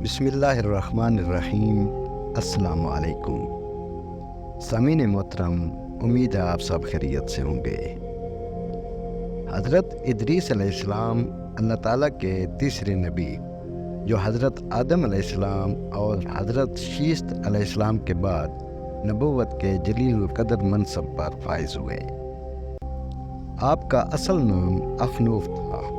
بسم اللہ الرحمن الرحیم۔ السلام علیکم سامعین محترم، امید ہے آپ سب خیریت سے ہوں گے۔ حضرت ادریس علیہ السلام اللہ تعالیٰ کے تیسرے نبی، جو حضرت آدم علیہ السلام اور حضرت شیث علیہ السلام کے بعد نبوت کے جلیل القدر منصب پر فائز ہوئے۔ آپ کا اصل نام اخنوف تھا۔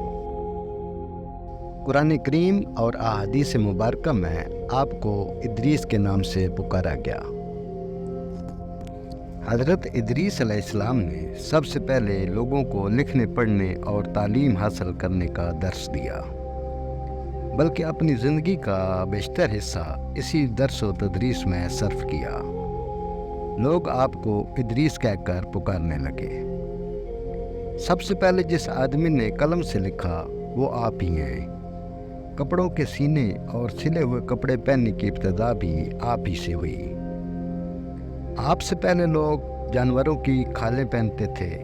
قرآن کریم اور احادیث مبارکہ میں آپ کو ادریس کے نام سے پکارا گیا۔ حضرت ادریس علیہ السلام نے سب سے پہلے لوگوں کو لکھنے پڑھنے اور تعلیم حاصل کرنے کا درس دیا، بلکہ اپنی زندگی کا بیشتر حصہ اسی درس و تدریس میں صرف کیا۔ لوگ آپ کو ادریس کہہ کر پکارنے لگے۔ سب سے پہلے جس آدمی نے قلم سے لکھا وہ آپ ہی ہیں۔ کپڑوں کے سینے اور سلے ہوئے کپڑے پہننے کی ابتدا بھی آپ ہی سے ہوئی۔ آپ سے پہلے لوگ جانوروں کی کھالیں پہنتے تھے۔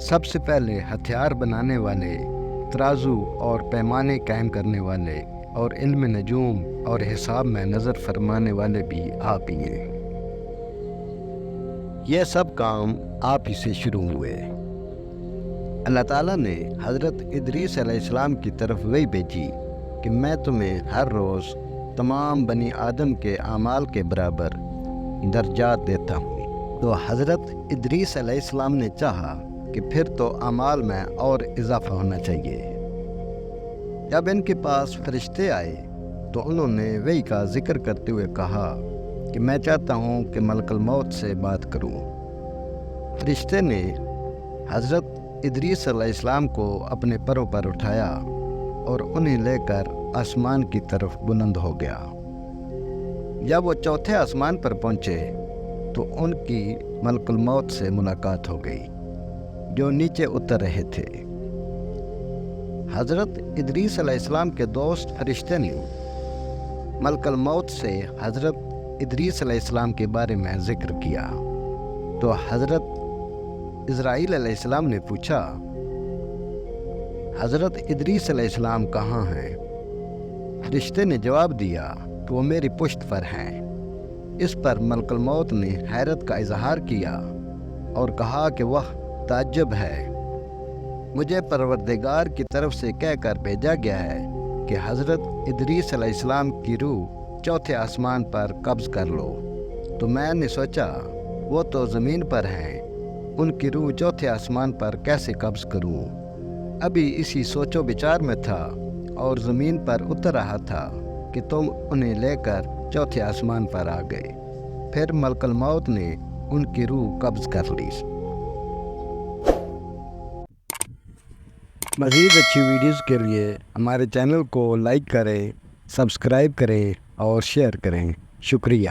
سب سے پہلے ہتھیار بنانے والے، ترازو اور پیمانے قائم کرنے والے اور علم نجوم اور حساب میں نظر فرمانے والے بھی آپ ہی ہیں۔ یہ سب کام آپ ہی سے شروع ہوئے۔ اللہ تعالیٰ نے حضرت ادریس علیہ السلام کی طرف وحی بھیجی کہ میں تمہیں ہر روز تمام بنی آدم کے اعمال کے برابر درجات دیتا ہوں۔ تو حضرت ادریس علیہ السلام نے چاہا کہ پھر تو اعمال میں اور اضافہ ہونا چاہیے۔ جب ان کے پاس فرشتے آئے تو انہوں نے وحی کا ذکر کرتے ہوئے کہا کہ میں چاہتا ہوں کہ ملک الموت سے بات کروں۔ فرشتے نے حضرت ادریس علیہ السلام کو اپنے پروں پر اٹھایا اور انہیں لے کر آسمان کی طرف بلند ہو گیا۔ جب وہ چوتھے آسمان پر پہنچے تو ان کی ملک الموت سے ملاقات ہو گئی، جو نیچے اتر رہے تھے۔ حضرت ادریس علیہ السلام کے دوست فرشتے نے ملک الموت سے حضرت ادریس علیہ السلام کے بارے میں ذکر کیا تو حضرت اسرائیل علیہ السلام نے پوچھا، حضرت ادریس علیہ السلام کہاں ہیں؟ فرشتے نے جواب دیا کہ وہ میری پشت پر ہیں۔ اس پر ملک الموت نے حیرت کا اظہار کیا اور کہا کہ وہ تعجب ہے، مجھے پروردگار کی طرف سے کہہ کر بھیجا گیا ہے کہ حضرت ادریس علیہ السلام کی روح چوتھے آسمان پر قبض کر لو۔ تو میں نے سوچا وہ تو زمین پر ہیں، ان کی روح چوتھے آسمان پر کیسے قبض کروں؟ ابھی اسی سوچ و بچار میں تھا اور زمین پر اتر رہا تھا کہ تم انہیں لے کر چوتھے آسمان پر آ گئے۔ پھر ملک الموت نے ان کی روح قبض کر لی۔ مزید اچھی ویڈیوز کے لیے ہمارے چینل کو لائک کریں، سبسکرائب کریں اور شیئر کریں۔ شکریہ۔